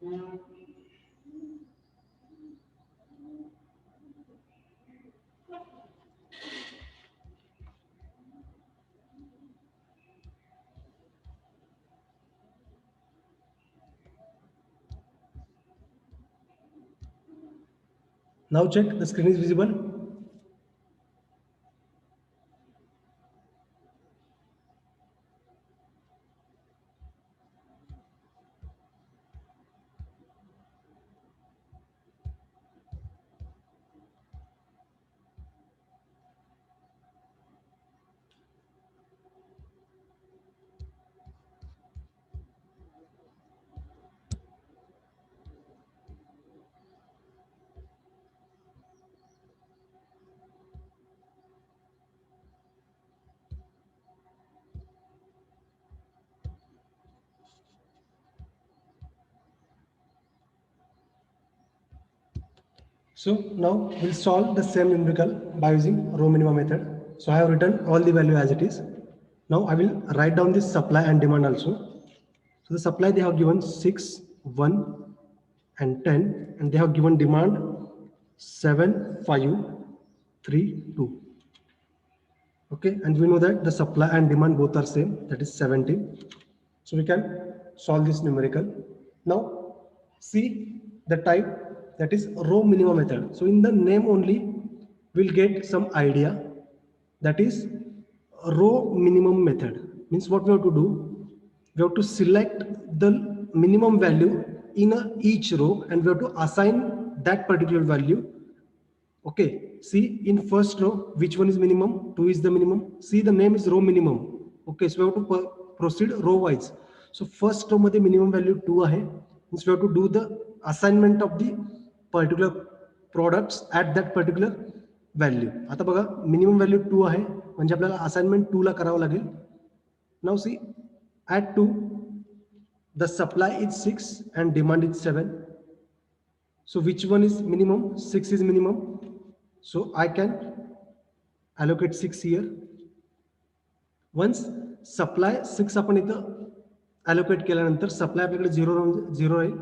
Now check, the screen is visible. So now we'll solve the same numerical by using row minimum method. So I have written all the value as it is. Now I will write down this supply and demand also. So the supply they have given 6, 1 and 10, and they have given demand 7, 5, 3, 2. Okay, and we know that the supply and demand both are same, that is 17. So we can solve this numerical. Now see the type, that is row minimum method. So in the name only we'll get some idea, that is row minimum method. Means what we have to do, we have to select the minimum value in each row and we have to assign that particular value. Okay, see in first row which one is minimum, 2 is the minimum. See the name is row minimum. Okay, so we have to proceed row wise. So first row मध्ये minimum value 2 आहे. Means we have to do the assignment of the particular products at that particular value. आता बघा minimum value 2 आहे म्हणजे आपल्याला assignment 2 ला करावं लागेल. Now see at 2 the supply is 6 and demand is 7. So which one is minimum? 6 is minimum. So I can allocate 6 here. Once supply 6 आपण इथं allocate केल्यानंतर supply आपल्याकडे 0 राहील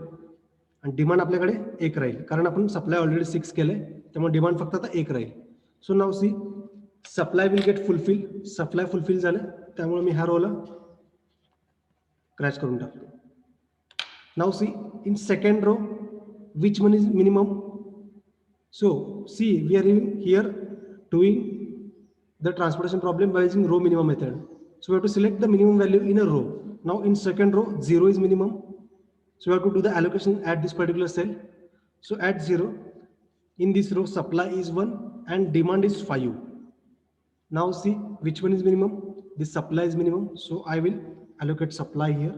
आणि demand आपल्याकडे 1 राहील, कारण आपण supply already 6 केले त्यामुळे demand फक्त आता 1 राहील. So now see supply will get fulfilled. Supply fulfill झालं त्यामुळे मी ह्या row ला क्रॅच करून टाकतो. Now see in second row which one is minimum? So see we are here doing the transportation problem by using row minimum method. So we have to select the minimum value in a row. Now in second row 0 is minimum. So we have to do the allocation at this particular cell. So at 0 in this row supply is 1 and demand is 5. Now see which one is minimum? This supply is minimum. So I will allocate supply here.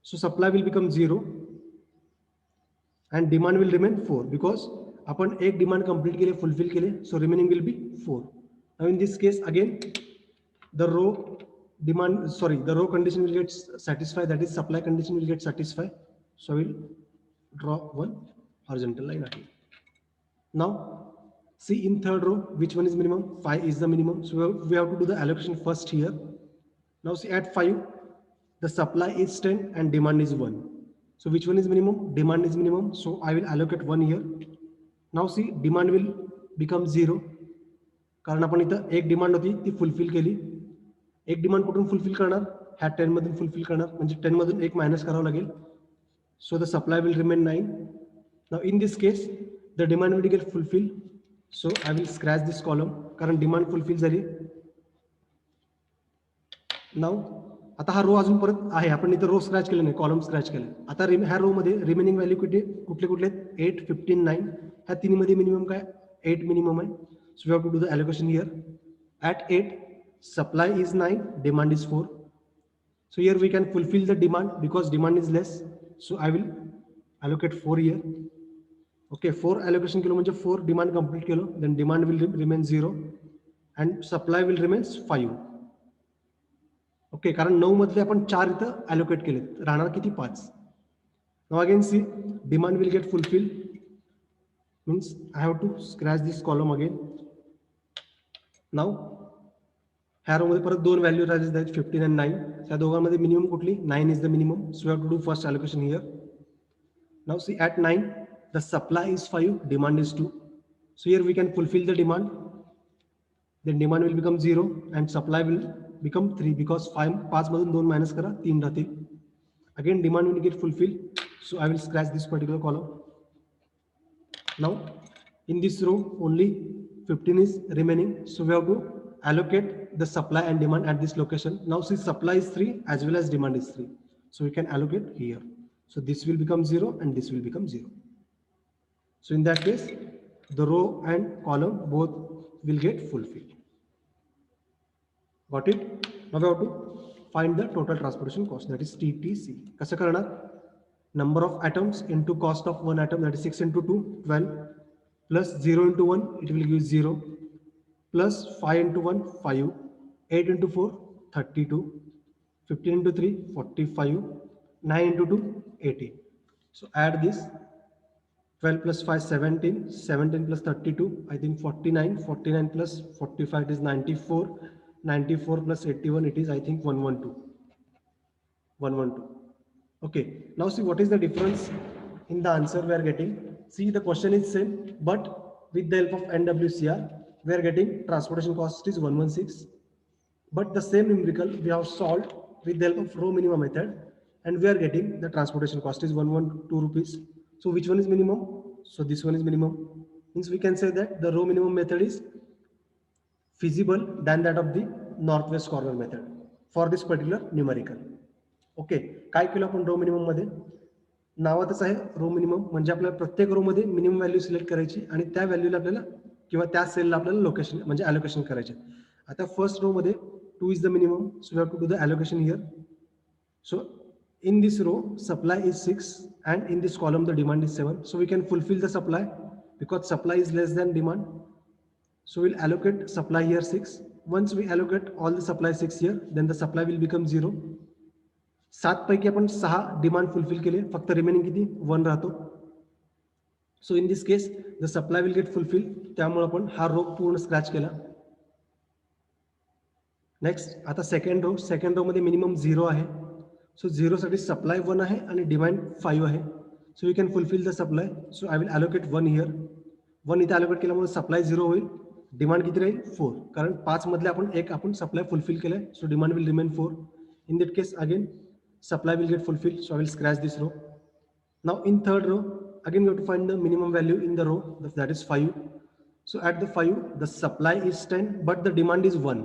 So supply will become 0 and demand will remain 4 because upon एक demand complete के लिए fulfill के लिए, so remaining will be 4. Now in this case again the row condition will get satisfied, that is supply condition will get satisfied. So I will draw one horizontal line again. Now see in third row which one is minimum? 5 is the minimum. So we have to do the allocation first here. Now see at 5 the supply is 10 and demand is 1. So which one is minimum? Demand is minimum. So I will allocate 1 here. Now see demand will become 0 कारण आपण इथं एक demand होती ती fulfil केली. एक demand कुठून fulfil करणार? ह्या 10 मधून फुलफिल करणार म्हणजे 10 मधून एक मायनस करावं लागेल. So the supply will remain 9. Now in this case the demand will get fulfilled. So I will scratch this column कारण डिमांड फुलफिल झाली. Now आता हा रो अजून परत आहे, आपण इथं रो स्क्रॅच केले नाही, कॉलम स्क्रॅच केले. आता ह्या रो मध्ये रिमेनिंग व्हॅल्यू कुठले कुठले 8, 15, 9 ह्या तिन्ही मध्ये मिनिमम काय? 8 मिनिमम आहे. So we have to do the allocation here. At 8 supply is 9, demand is 4. So here we can fulfill the demand because demand is less. So I will allocate 4 here. Okay, 4 allocation केलो म्हणजे 4 demand complete Kelo, then demand will remain 0 and supply will remain 5. Okay, कारण 9 मधले आपण 4 इथं allocate केले, राहणार किती? 5. Now again see demand will get fulfilled, means I have to scratch this column again. Now ह्या row मध्ये परत दोन व्हॅल्यू राहिलेत आहेत 15 and 9. त्या दोघांमध्ये मिनिमम कुठली? 9 is the minimum. So we have to do first allocation here. Now see at 9, the supply is 5, demand is 2. So here we can fulfill the demand. Then demand will become 0 and supply will become 3 because 5 मधून 2 minus करा 3 राहतील. Again demand will get fulfilled. So I will scratch this particular column. Now in this row only 15 is remaining. So we have to allocate the supply and demand at this location. Now see supply is 3 as well as demand is 3. So we can allocate here. So this will become 0 and this will become 0. So in that case, the row and column both will get fulfilled. Got it? Now we have to find the total transportation cost, that is TTC. कसं करणार? Number of atoms into cost of one atom, that is 6 into 2, 12, plus 0 into 1, it will give 0, plus 5 into 1, 5, 8 into 4, 32, 15 into 3, 45, 9 into 2, 18. So add this. 12 plus 5, 17, 17 plus 32, I think 49, 49 plus 45 it is 94, 94 plus 81 it is I think 112, 112. Okay, now see what is the difference in the answer we are getting. See the question is same, but with the help of NWCR we are getting transportation cost is 116, but the same numerical we have solved with the help of row minimum method and we are getting the transportation cost is 112 rupees. So which one is minimum? So this one is minimum. Means we can say that the row minimum method is feasible than that of the northwest corner method for this particular numerical. Okay, काय केलं आपण रो minimum मध्ये? नावातच आहे रो minimum, म्हणजे आपल्याला प्रत्येक रो मध्ये minimum value select करायची आणि त्या व्हॅल्यूला आपल्याला किंवा त्या सेलला आपल्याला लोकेशन म्हणजे अलोकेशन करायचे. आता फर्स्ट रो मध्ये 2 is the minimum, so we have to do the allocation here. So in this row supply is 6 and in this column the demand is 7, so we can fulfill the supply because supply is less than demand. So we'll allocate supply here 6. Once we allocate all the supply 6 here, then the supply will become 0. 7 पैकी आपण 6 demand fulfil केले, फक्त remaining किती 1 राहतो. So in this case the supply will get fulfil, त्यामुळे आपण हा रो पूर्ण स्क्रॅच केला. नेक्स्ट आता सेकंड रो मध्ये मिनिमम 0 आहे. सो 0 साठी सप्लाय 1 आहे आणि डिमांड 5 आहे. So you can fulfil the supply. So I will allocate 1 here. 1 इथे अलोकेट केल्यामुळे सप्लाय 0 होईल. डिमांड किती राहील 4, कारण 5 मधले आपण सप्लाय फुलफिल केलाय. So demand will remain 4. In that case again supply will get fulfilled, so I will scratch this row. Now in third row again we have to find the minimum value in the row, that is 5. So at the 5 the supply is 10 but the demand is 1.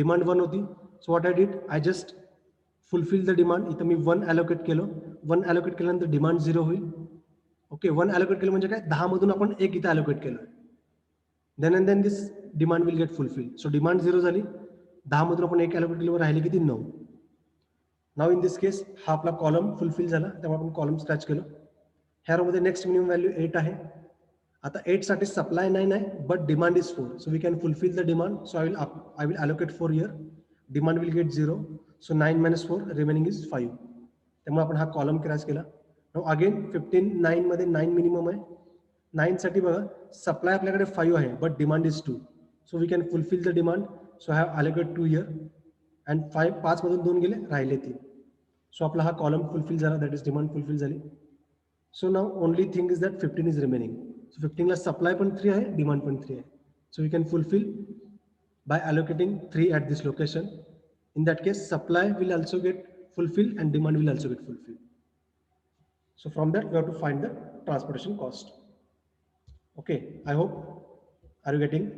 Demand 1 होती. So what I did, I just fulfill the demand. इथं मी 1 allocate केलं. 1 allocate केल्यानंतर demand 0 होईल. Okay, 1 allocate केलं म्हणजे काय, 10 मधून आपण 1 इथं allocate केलं. then this demand will get fulfilled. So demand 0 झाली, 10 मधून आपण 1 allocate केल्यावर राहिले किती 9. नाउ इन दिस केस हा आपला कॉलम फुलफिल झाला, त्यामुळे आपण कॉलम स्क्रॅच केलं. ह्या रो मध्ये नेक्स्ट मिनिमम व्हॅल्यू 8 आहे. आता 8 साठी सप्लाय 9 आहे but demand is 4, so we can fulfil the demand. So I will allocate 4 here. Demand will get 0, so 9 minus 4 remaining is 5. त्यामुळे आपण हा कॉलम क्रॅच केला. नाउ अगेन 15 9 मध्ये 9 मिनिमम आहे. 9 साठी बघा सप्लाय आपल्याकडे 5 आहे but demand is 2, so we can fulfil the demand. So I have allocate 2 here and 5 मधून 2 गेले, राहिले 3. सो आपला हा कॉलम फुलफिल झाला, दॅट इज डिमांड फुलफिल झाली. So now only thing is that 15 is remaining. So 15 ला supply पण 3 आहे, डिमांड पण 3 आहे. So we can fulfil by allocating 3 at this location. In that case supply will also get fulfilled and demand will also get fulfilled. So from that we have to find the transportation cost. Okay, I hope, are you getting?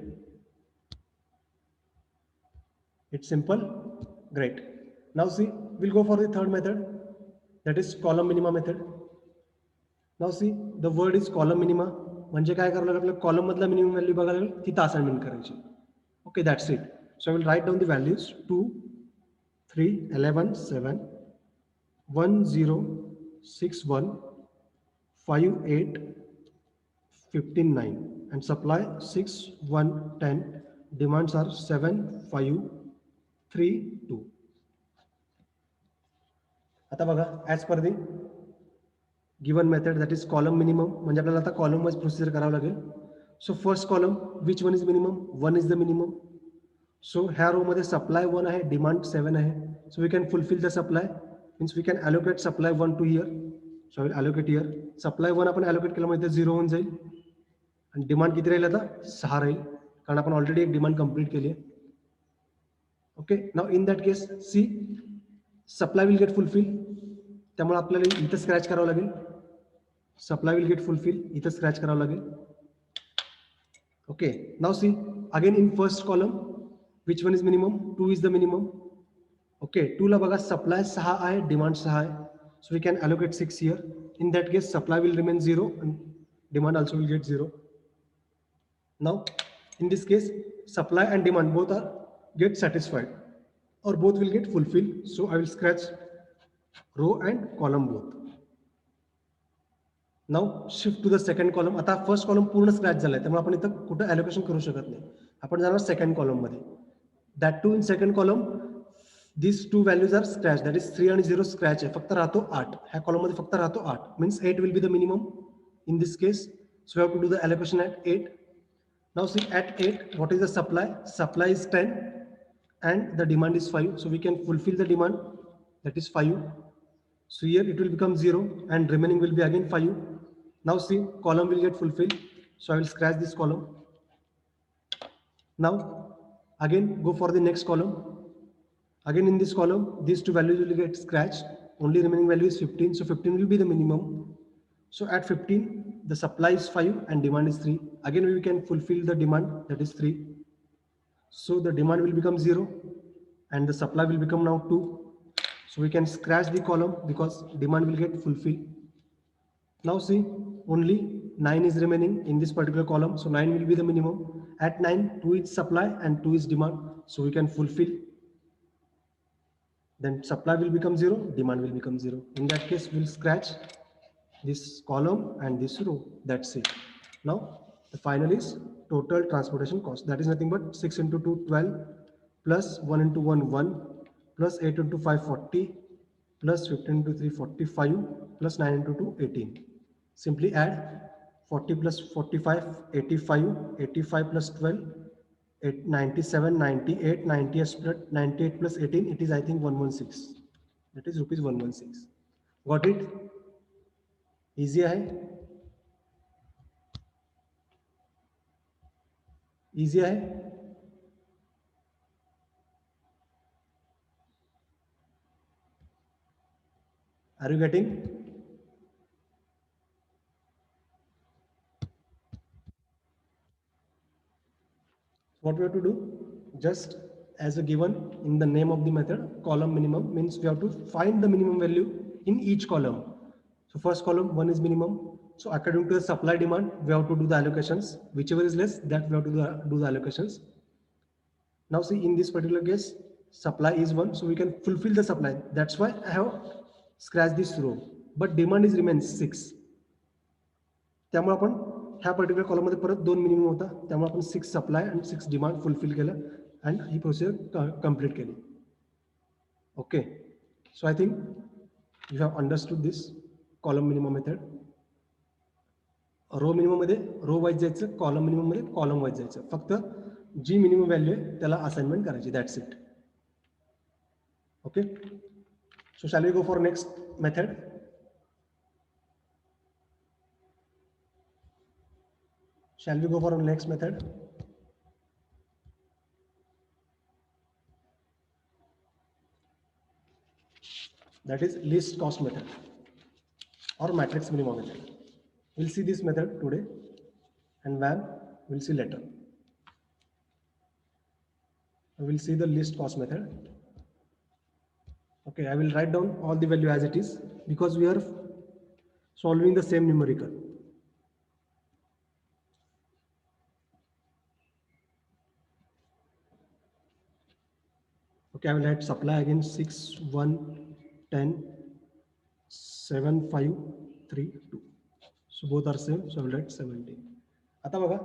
It's simple. Great. Now see, we'll go for the third method, that is column minima method. Now see, the word is column minima. म्हणजे काय करावं लागेल, आपल्याला column मधला minimum value बघायला लागेल, तिथं assignment करायची. Okay, that's it. So I will write down the values 2 3 11 7 1 0 6 1 5 8 15 9 and supply 6 1 10. Demands are 7 5 3 2. आता बघा, as per the given method that is column minimum, म्हणजे आपल्याला आता कॉलम वाईज प्रोसिजर करावं लागेल. So first column which one is minimum, 1 is the minimum. So ह्या row मध्ये supply 1 आहे, डिमांड 7 आहे. So we can fulfil the supply, means we can allocate supply 1 to here. So I will allocate here. Supply 1 आपण allocate केला म्हणजे 0 होऊन जाईल आणि डिमांड किती राहील आता 6 राहील कारण आपण ऑलरेडी एक डिमांड कंप्लीट केली आहे. Okay, now in that case see supply will get fulfil. त्यामुळे आपल्याला इथं स्क्रॅच करावं लागेल. सप्लाय विल गेट फुलफिल, इथं स्क्रॅच करावं लागेल. Okay, now see again in first column which one is minimum, 2 is the minimum. Okay, 2 ला बघा सप्लाय 6 आहे, डिमांड 6 आहे. So we can allocate 6 here. In that case supply will remain 0 and demand also will get 0. Now in this case supply and demand both are get satisfied or both will get fulfilled. So I will scratch row and column both. Now shift to the second column. आता first column पूर्ण scratch झालाय त्यामुळे आपण इथं कुठं allocation करू शकत नाही. आपण जाणार सेकंड कॉलम मध्ये. That two in second column these two values are scratched, that is 3 and 0 scratch आहे, फक्त राहतो 8. ह्या कॉलम मध्ये फक्त राहतो 8 means 8 will be the minimum in this case. So we have to do the allocation at 8. Now see at 8 what is the supply? Supply is 10 and the demand is 5. So we can fulfill the demand, that is 5. So here it will become 0 and remaining will be again 5. Now see column will get fulfilled. So I will scratch this column. Now again go for the next column. Again in this column these two values will get scratched, only remaining value is 15. So 15 will be the minimum. So at 15 the supply is 5 and demand is 3. Again we can fulfill the demand, that is 3. So the demand will become 0 and the supply will become now 2. So we can scratch the column because demand will get fulfilled. Now see only 9 is remaining in this particular column. So 9 will be the minimum. At 9 2 is supply and 2 is demand. So we can fulfill. Then supply will become 0, demand will become 0. In that case we'll scratch this column and this row. That's it. Now the final is total transportation cost, that is nothing but 6 into 2 12 plus 1 into 1 1 plus 8 into 5 40 plus 15 into 3 45 plus 9 into 2 18. Simply add 40 plus 45 85, 85 plus 12 97, 98, 98 plus 18, it is I think 116. That is rupees 116. Got it? Easy hai? Easy hai? Are you getting? What we have to do? Just as a given in the name of the method, column minimum means we have to find the minimum value in each column. So first column 1 is minimum. So according to the supply demand, we have to do the allocations. Whichever is less, that we have to do the allocations. Now see in this particular case, supply is 1, so we can fulfill the supply. That's why I have scratched this row. But demand is remains 6. त्यामुळे आपण ह्या particular column मध्ये परत 2 minimum होता, त्यामुळे आपण 6 supply आणि 6 demand fulfil केलं आणि ही प्रोसिजर कंप्लीट केली. Okay, so I think you have understood this column minimum method. Row minimum मध्ये रो वाईज जायचं, कॉलम मिनिमम मध्ये कॉलम वाईज जायचं. फक्त जी मिनिमम व्हॅल्यू आहे त्याला असाइनमेंट करायची, that's it. Okay, so shall we go for next method. Shall we go for our next method? That is least cost method or matrix minimum method. We'll see this method today and when we'll see later. We'll see the least cost method. Okay, I will write down all the value as it is because we are solving the same numerical. Okay, I will write supply again 6 1 10 7 5 3 2. So both are same, so I will write 17. आता बघा,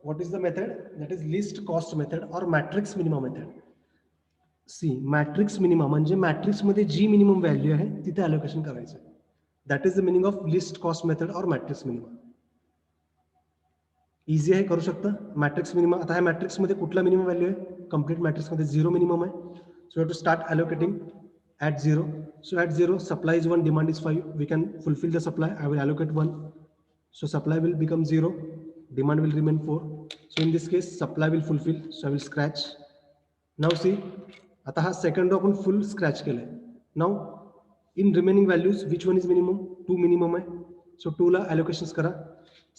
what is the method? That is least cost method or matrix minima method. See matrix minimum म्हणजे matrix मध्ये जी minimum value आहे तिथे allocation करायचं. That is the meaning of least cost method और matrix minimum. Easy आहे, करू शकता. मॅट्रिक्स मिनिमम, आता ह्या मॅट्रिक्स मध्ये कुठला मिनिमम व्हॅल्यू आहे? कंप्लीट मॅट्रिक्स मध्ये 0 मिनिमम आहे. So you have to start allocating at 0. So at 0, supply is 1, demand is 5. We can fulfill the supply. I will allocate 1. So supply will become 0, demand will remain 4. So in this case, supply will fulfill. So I will scratch. Now see, आता हा second row आपण full scratch केलाय. Now in remaining values, which one is minimum? 2 minimum आहे. So 2 ला allocations करा.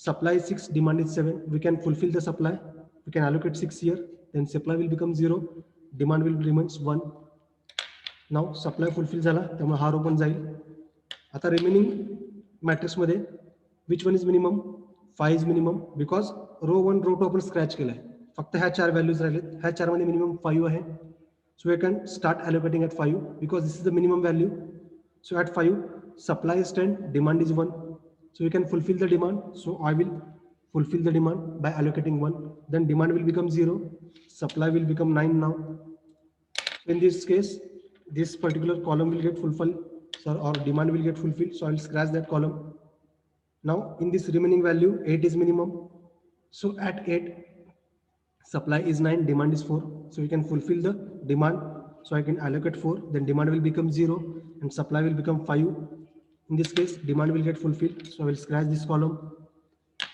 Supply is 6, demand is 7. We can fulfill the supply. We can allocate 6 here. Then supply will become 0. Demand will remains 1. Now supply fulfill झाला, त्यामुळे हा रो पण जाईल. आता remaining matrix मध्ये which one is minimum? 5 is minimum because row 1 row 2 आपण scratch केलाय. फक्त ह्या 4 व्हॅल्यूज राहिलेत. ह्या 4 मध्ये मिनिमम 5 आहे. So we can start allocating at 5 because this is the minimum value. So at 5, supply is 10, demand is 1. So we can fulfill the demand. So I will fulfill the demand by allocating 1. Then demand will become 0. Supply will become 9 now. In this case, this particular column will get fulfilled, or demand will get fulfilled. So I will scratch that column. Now in this remaining value, 8 is minimum. So at 8, supply is 9, demand is 4. So we can fulfill the demand. So I can allocate 4, then demand will become 0 and supply will become 5. In this case, demand will get fulfilled. So I will scratch this column.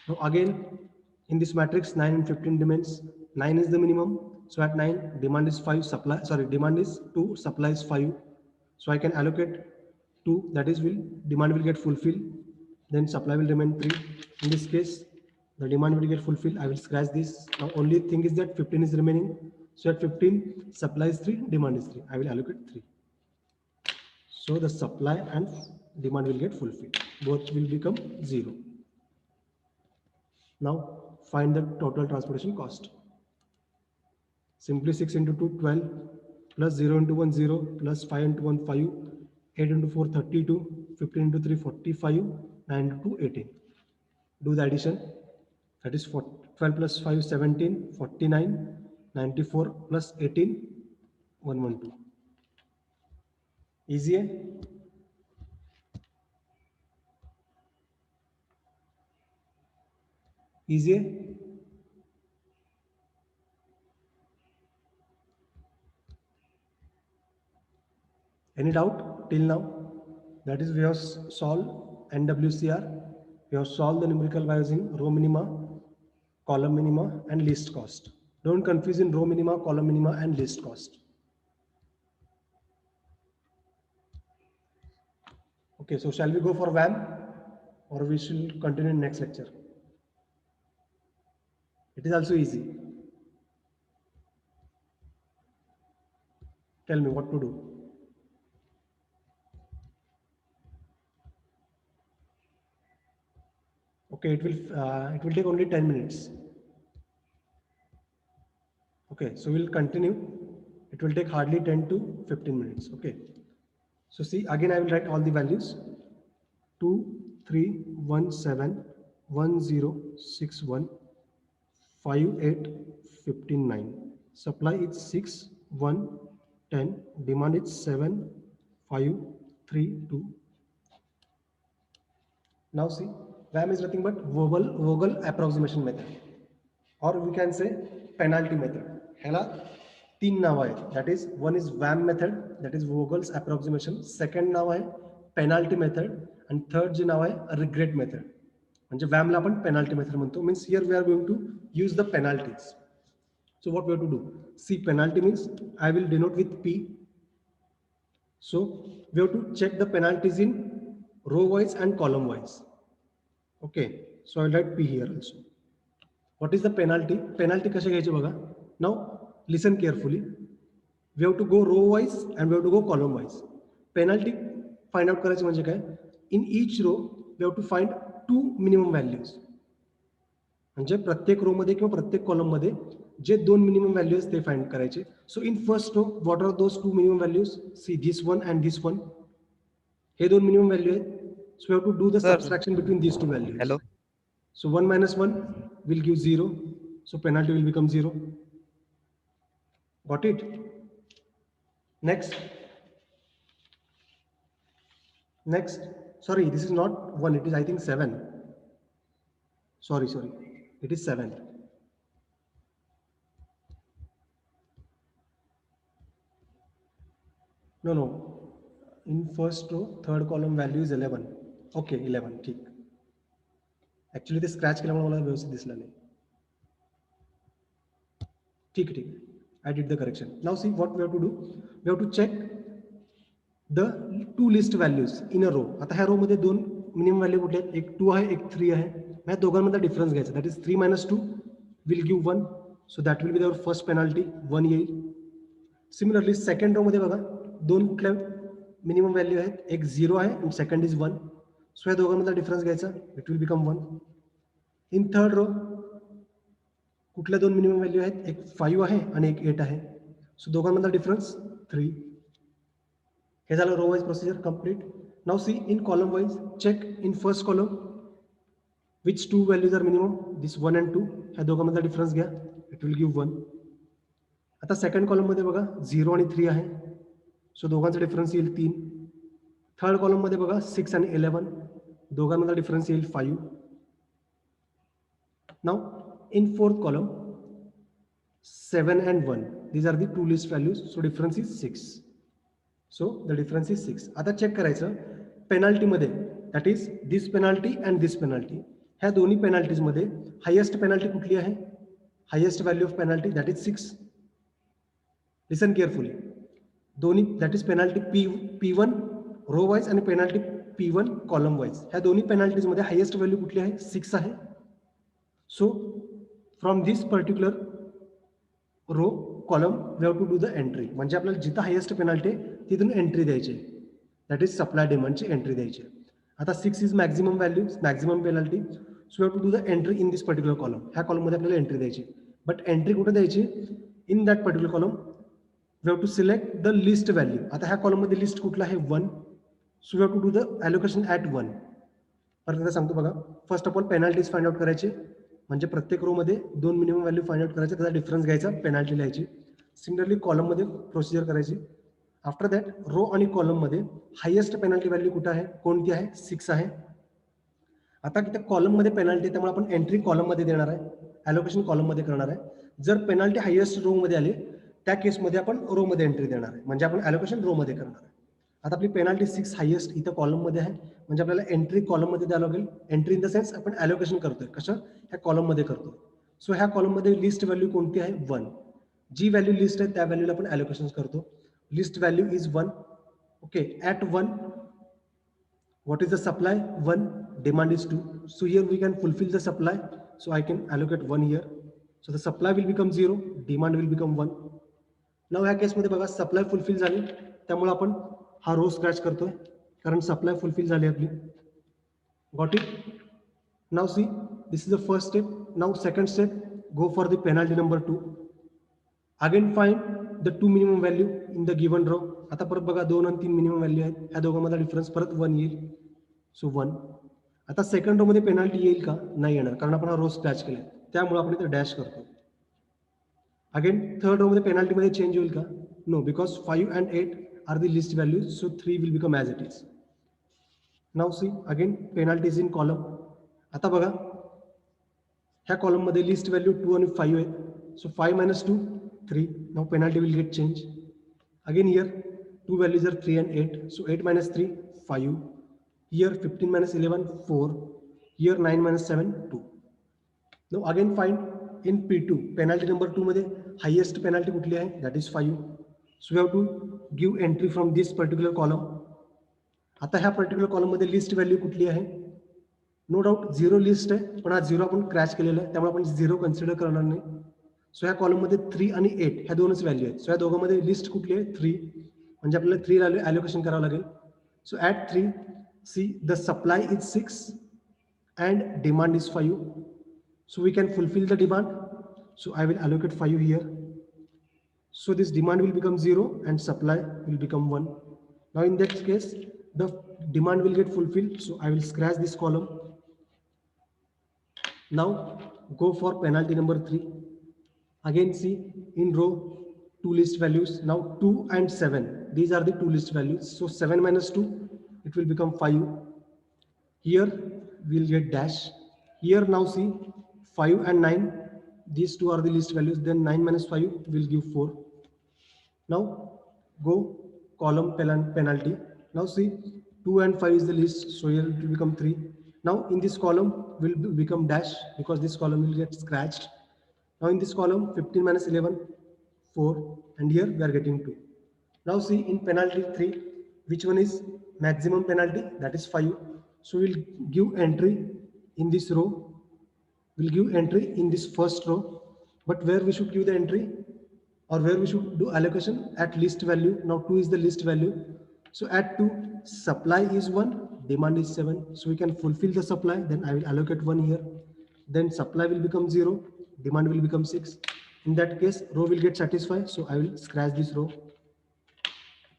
Now again, in this matrix, 9 and 15 remains. 9 is the minimum. So at 9, demand is 5, demand is 2, supply is 5. So I can allocate 2, that is demand will get fulfilled. Then supply will remain 3. In this case, the demand will get fulfilled. I will scratch this. Now only thing is that 15 is remaining. So at 15, supply is 3, demand is 3. I will allocate 3. So the supply and demand will get fulfilled. Both will become 0. Now find the total transportation cost. Simply 6 into 2, 12, plus 0 into 1, 0, plus 5 into 1, 5, 8 into 4, 32, 15 into 3, 45, 9 into 2, 18. Do the addition. That is 12 plus 5, 17, 49, 94 plus 18, 112. Easy, eh? Easy, eh? Any doubt till now? That is, we have solved NWCR. We have solved the numerical by using row minima, column minima, and least cost. Don't confuse in row minima, column minima, and least cost. Okay, so shall we go for VAM, or we shall continue in next lecture? It is also easy. Tell me what to do. Okay, it will take only 10 minutes. Okay, so we'll continue. It will take hardly 10 to 15 minutes. Okay. So see, again I will write all the values. 2, 3, 1, 7, 1, 0, 6, 1, 5, 8, 15, 9. Supply is 6, 1, 10. Demand is 7, 5, 3, 2. Now see, VAM is nothing but Vogel approximation method, or we can say penalty method. ह्याला 3 नाव आहेत. That is, one is VAM method, that is Vogel's approximation. Second नाव आहे penalty method, and third जे नाव आहे regret method. म्हणजे VAM ला आपण penalty method म्हणतो. Means here we are going to use the penalties. So what we have to do? See, penalty means I will denote with P. So we have to check the penalties in row wise and column wise. Okay, so I'll write P here also. What is the penalty? Penalty कशा घ्यायची बघा. Now listen carefully. We have to go row wise and we have to go column wise. Penalty find out करायची म्हणजे काय? In each row we have to find 2 minimum values. म्हणजे प्रत्येक रो मध्ये किंवा प्रत्येक कॉलम मध्ये जे 2 मिनिमम व्हॅल्यूज ते फाइंड करायचे. So in first row what are those 2 minimum values? See this one and this one. हे 2 मिनिमम व्हॅल्यू आहेत. So we have to do the subtraction between these 2 values. Hello. So 1 minus 1 will give 0. So penalty will become 0. Got it? Next. Next. Sorry, this is not 1. It is, I think, 7. Sorry. It is 7. No. In first row, third column value is 11. Okay, 11. ठीक. Actually, ते scratch केल्यामुळे मला व्यवस्थित दिसलं नाही. ठीक आहे. I did the correction. Now see what we have to do. We have to check the two list values in a row. आता ह्या रो मध्ये दोन मिनिमम व्हॅल्यू कुठले आहेत? एक 2 आहे, एक 3 आहे. ह्या दोघांमध्ये डिफरन्स घ्यायचा. That is 3 minus 2 will give 1. So that will be our first penalty. 1 येईल. सिमिलरली सेकंड रो मध्ये बघा दोन कुठल्या मिनिमम व्हॅल्यू आहेत. एक 0 आहे आणि सेकंड इज 1. सो ह्या दोघांमधला डिफरन्स घ्यायचा. It will become 1. In third row कुठल्या दोन मिनिमम व्हॅल्यू आहेत? एक 5 आहे आणि एक 8 आहे. सो दोघांमधला डिफरन्स 3. हे झालं row wise procedure complete. Now see in column wise check in first column which two values are minimum. This 1 and 2. ह्या दोघांमधला डिफरन्स घ्या. It will give 1. आता सेकंड कॉलम मध्ये बघा 0 आणि 3 आहे. सो दोघांचा डिफरन्स येईल 3. थर्ड कॉलम मध्ये बघा 6 आणि 11. दोघांमधला डिफरन्स येईल 5. Now in fourth column 7 and 1, these are the two list values, so difference is 6. So the difference is 6. आता चेक करायचं पेनल्टी मध्ये, that is this penalty and this penalty. ह्या दोन्ही पेनल्टीज मध्ये हायेस्ट पेनल्टी कुठली आहे? Highest value of penalty that is 6. Listen carefully. दोन्ही that is penalty P1 row wise आणि पेनल्टी P1 कॉलम वाईज. ह्या दोन्ही पेनल्टीज मध्ये हायेस्ट व्हॅल्यू कुठली आहे? 6 आहे. So from this particular row column we have to do the entry. म्हणजे आपल्याला जिथं हायेस्ट पेनल्टी आहे तिथून एंट्री द्यायची. दॅट इज सप्लाय डिमांडची एंट्री द्यायची. आता 6 is maximum value, maximum penalty. So we have to do the entry in this particular column. ह्या कॉलममध्ये आपल्याला एंट्री द्यायची. बट एंट्री कुठे द्यायची? In that particular column we have to select the least value. आता ह्या कॉलममध्ये लिस्ट कुठला आहे? 1. So we have to do the allocation at 1. परत एकदा सांगतो बघा. First of all penalties find out करायचे. म्हणजे प्रत्येक रो मध्ये दोन मिनिमम व्हॅल्यू फाइंड आउट करायचे, त्याचा डिफरन्स घ्यायचा, पेनल्टी लिहायची. सिमिलरली कॉलम मध्ये प्रोसिजर करायची. आफ्टर दॅट रो आणि कॉलम मध्ये हायेस्ट पेनल्टी व्हॅल्यू कुठे आहे? कोणती आहे? 6 आहे. आता तिथे कॉलम मध्ये पेनल्टी, त्यामुळे आपण एंट्री कॉलम मध्ये देणार आहे, ॲलोकेशन कॉलम मध्ये करणार आहे. जर पेनल्टी हायेस्ट रो मध्ये आली त्या केसमध्ये आपण रो मध्ये एंट्री देणार आहे, म्हणजे आपण ॲलोकेशन रो मध्ये करणार आहे. आता आपली पेनल्टी 6 हायेस्ट इथं कॉलम मध्ये आहे, म्हणजे आपल्याला एंट्री कॉलम मध्ये द्यावं लागेल. एंट्री इन द सेन्स आपण ॲलोकेशन करतोय. कसं? ह्या कॉलम मध्ये करतो. सो ह्या कॉलम मध्ये लिस्ट व्हॅल्यू कोणती आहे? 1. जी व्हॅल्यू लिस्ट आहे त्या व्हॅल्यूला आपण ॲलोकेशन करतो. List value is 1. Okay. At 1 what is the supply? 1. Demand is 2. So here we can fulfill the supply. So I can allocate 1 here. So the supply will become 0. Demand will become 1. Now ह्या केसमध्ये बघा supply fulfil झाली, त्यामुळे आपण हा रो scratch करतोय कारण supply fulfil झाली आपली. Got it? Now see this is the first step. Now second step, go for the penalty number 2. Again find the two minimum value in the given row. आता परत बघा 2 आणि 3 मिनिमम व्हॅल्यू आहेत. ह्या दोघांमधला difference परत 1 येईल. सो 1. आता सेकंड रो मध्ये पेनल्टी येईल का? नाही येणार, कारण आपण हा रो स्क्रॅच केलाय, त्यामुळे आपण इथे डॅश करतो. अगेन थर्ड रो मध्ये पेनल्टी मध्ये चेंज होईल का? No, because 5 and 8 are the least values. So 3 will become as it is. Now see again penalties in column. आता बघा ह्या कॉलम मध्ये लिस्ट व्हॅल्यू 2 आणि 5 आहेत. सो 5 minus 2 3. Now penalty will get change. Again here two values are 3 and 8. So 8 minus 3 5. Here 15 minus 11 4. Here 9 minus 7 2. Now again find in P2 penalty number 2 मध्ये highest penalty कुठली आहे? That is 5. So we have to give entry from this particular column. आता ह्या particular column मध्ये list value कुठली आहे? No doubt 0 list आहे, पण हा 0 आपण क्रॅश केलेला आहे, त्यामुळे आपण 0 कन्सिडर करणार नाही. सो ह्या कॉलम मध्ये 3 आणि 8 ह्या दोनच व्हॅल्यू आहेत. सो ह्या दोघांमध्ये लिस्ट कुठली आहे? 3. म्हणजे आपल्याला 3 व्हॅल्यू ॲलोकेशन करावं लागेल. So at 3 see the supply is 6 and demand is 5. So we can fulfil the demand. So I will allocate 5 here. So this demand will become 0 and supply will become 1. Now in that case the demand will get fulfilled, so I will scratch this column. Now go for penalty number 3. Again see in row two list values. Now 2 and 7, these are the two list values. So 7 minus 2 it will become 5. Here we'll get dash. Here now see 5 and 9, these two are the list values. Then 9 minus 5 will give 4. Now go column penalty. Now see, 2 and 5 is the list, so here it will become 3. Now in this column will become dash because this column will get scratched. Now in this column 15 minus 11, 4, and here we are getting 2. Now see in penalty 3, which one is maximum penalty? That is 5. So we'll give entry in this row. We'll give entry in this first row, but where we should give the entry or where we should do allocation at list value. Now 2 is the list value. So at 2, supply is 1, demand is 7. So we can fulfill the supply. Then I will allocate 1 here. Then supply will become 0, demand will become 6. In that case, row will get satisfied. So I will scratch this row.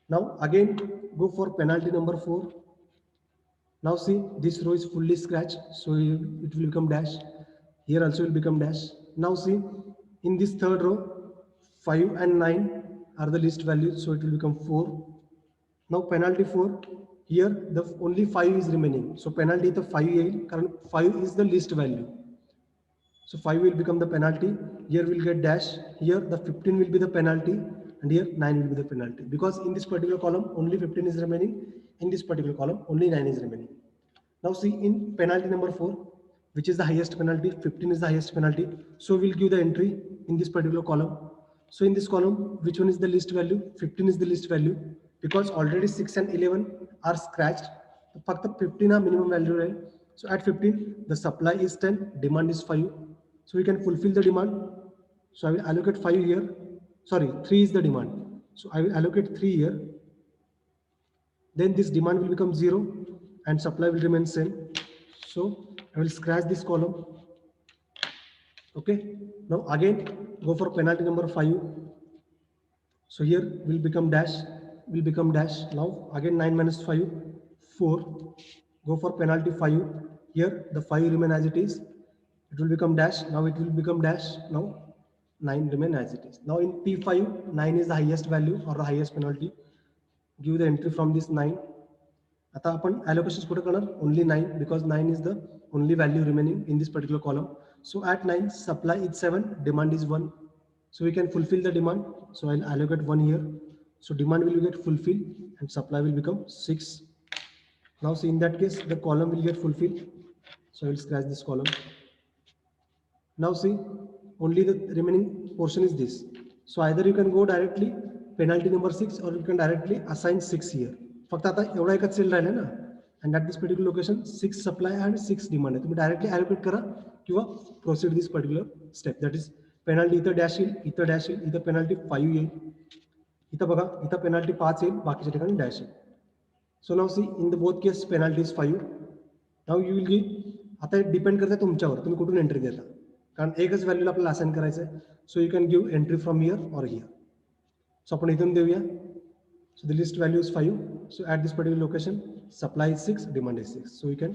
Now again, go for penalty number 4. Now see, this row is fully scratched, so it will become dash. Here also will become dash. Now see, in this third row, 5 and 9 are the list values, so it will become 4. Now penalty 4, here the only 5 is remaining. So penalty the 5 current 5 is the list value. So 5 will become the penalty. Here we'll get dash. Here the 15 will be the penalty, and here 9 will be the penalty. Because in this particular column only 15 is remaining. In this particular column only 9 is remaining. Now see in penalty number 4, which is the highest penalty, 15 is the highest penalty. So we'll give the entry in this particular column. So in this column, which one is the list value? 15 is the list value because already 6 and 11 are scratched. Fact 15 are minimum value, right? So at 15, the supply is 10, demand is 5. So we can fulfill the demand. So I will allocate 5 here. Sorry, 3 is the demand. So I will allocate 3 here. Then this demand will become 0 and supply will remain same. So I will scratch this column. Okay. Now again go for penalty number 5. So here will become dash. Now again 9 minus 5, 4. Go for penalty 5. Here the 5 remain as it is. It will become dash. Now it will become dash. Now 9 remain as it is. Now in P5, 9 is the highest value or the highest penalty. Give the entry from this 9. आता आपण allocations कुठे करणार? Only 9 because 9 is the only value remaining in this particular column. So at 9, supply is 7, demand is 1. So we can fulfill the demand. So I'll allocate 1 here. So demand will get fulfilled and supply will become 6. Now see in that case the column will get fulfilled. So I will scratch this column. Now see only the remaining portion is this. So either you can go directly penalty number 6 or you can directly assign 6 here. फक्त आता एवढा एकच cell राहिला ना and at this particular location 6 supply and 6 demand आहे. तुम्ही directly allocate करा किंवा proceed this particular step. That is penalty इथं dash येईल, इथं dash येईल, इथं penalty 5 येईल, इथं बघा इथं penalty 5 येईल, बाकीच्या ठिकाणी dash येईल. So now see in the both case penalty is 5. Now you will give, आता डिपेंड करते तुमच्यावर तुम्ही कुठून एंट्री देता कारण एकच व्हॅल्यूला आपल्याला असाइन करायचं आहे. So you can give entry from here और हियर. सो आपण इथून देऊया. So the list value is 5. So at this particular location, supply is 6, demand is 6. So we can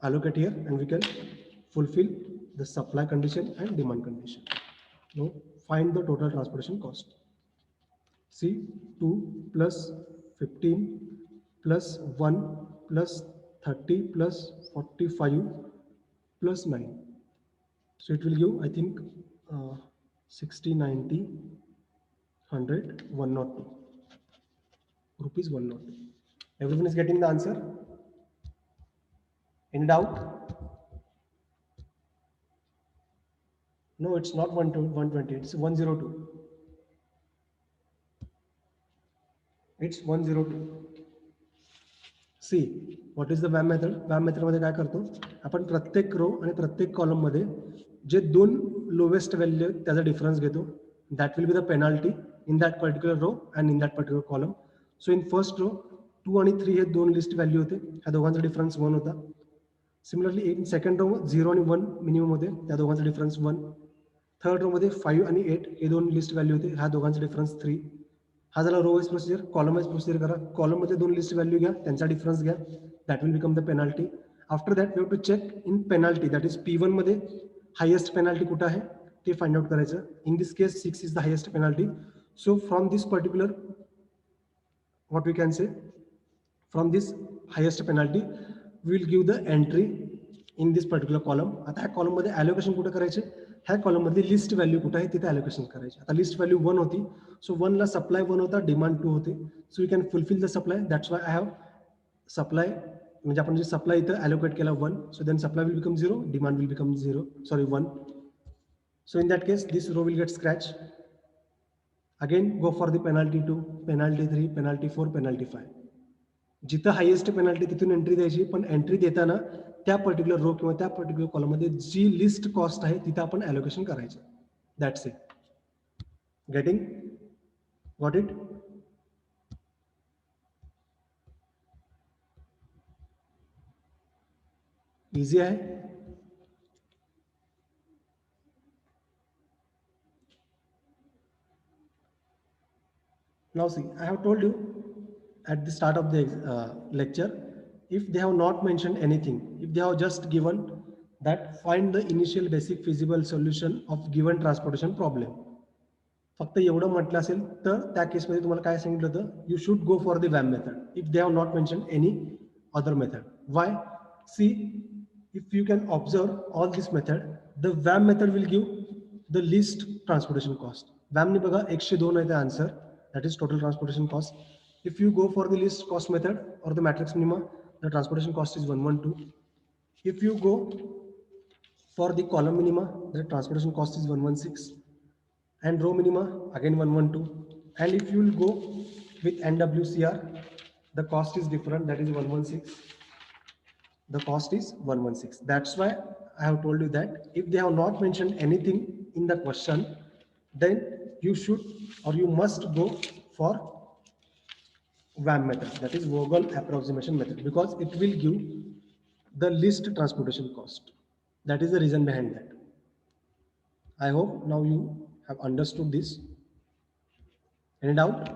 allocate here and we can fulfill the supply condition and demand condition. Now find the total transportation cost. See 2 plus 15 plus 1 plus 30 plus 45 plus 9. So it will give, I think, 60, 90, 100, 102 rupees 102. Everyone is getting the answer? Any doubt? No, it's not 120, it's 102. It's 102. See, what is the VAM method? VAM method मध्ये काय करतो आपण प्रत्येक रो आणि प्रत्येक column मध्ये जे दोन lowest value त्याचा डिफरन्स घेतो. That will be the penalty in that particular row and in that particular column. So in first row 2 आणि 3 हे दोन लिस्ट व्हॅल्यू होते, ह्या दोघांचा डिफरन्स 1 होता. सिमिलरली इन सेकंड रो 0 आणि 1 मिनिमम होते, त्या दोघांचा डिफरन्स 1. थर्ड रो मध्ये 5 आणि 8 हे दोन लिस्ट व्हॅल्यू होते, ह्या दोघांचा डिफरन्स 3. हा झाला row wise procedure. Column wise procedure करा. कॉलम मध्ये दोन लिस्ट व्हॅल्यू घ्या, त्यांचा डिफरन्स घ्या. That will become the penalty. After that we have to check in penalty, that is P1 मध्ये हायेस्ट पेनल्टी कुठे आहे ते फाइंड आउट करायचं. इन this case 6 is the highest penalty. So from this particular what we can say, from this highest penalty we will give the entry in this particular column. आता ह्या column मध्ये allocation कुठे करायचे ह्या column मधली list value कुठे आहे तिथे अलोकेशन करायची. आता लिस्ट व्हॅल्यू 1 होती, सो 1 ला सप्लाय 1 होता, डिमांड 2 होते. So you can fulfil the supply, that's why I have supply, म्हणजे आपण जे सप्लाय इथं अलोकेट केला 1, so then supply will become 0, demand will become 0, sorry 1. So in that case, this row will get scratched. Again, go for the penalty 2, penalty 3, penalty 4, penalty 5. जिथं highest penalty तिथून entry द्यायची, पण entry देताना त्या particular रो किंवा त्या particular column मध्ये जी list cost आहे तिथं आपण अलोकेशन करायचं. That's it. Getting? Got it? Easy आहे. Now see, I have told you at the start of the lecture, if they have not mentioned anything, if they have just given that find the initial basic feasible solution of given transportation problem, फक्त एवढं म्हटलं असेल तर त्या केसमध्ये तुम्हाला काय सांगितलं होतं, you should go for the VAM method if they have not mention any other method. Why? See, if you can observe all this method, the WAM method will give the least transportation cost. WAM ने बघा 102 आहे the answer, that is total transportation cost. If you go for the least cost method or the matrix minima, the transportation cost is 112. If you go for the column minima, the transportation cost is 116, and row minima again 112. And if you will go with NWCR, the cost is different, that is 116. The cost is 116. That's why I have told you that if they have not mentioned anything in the question, then you should or you must go for WAM method, that is Vogel approximation method, because it will give the least transportation cost. That is the reason behind that. I hope now you have understood this. Any doubt?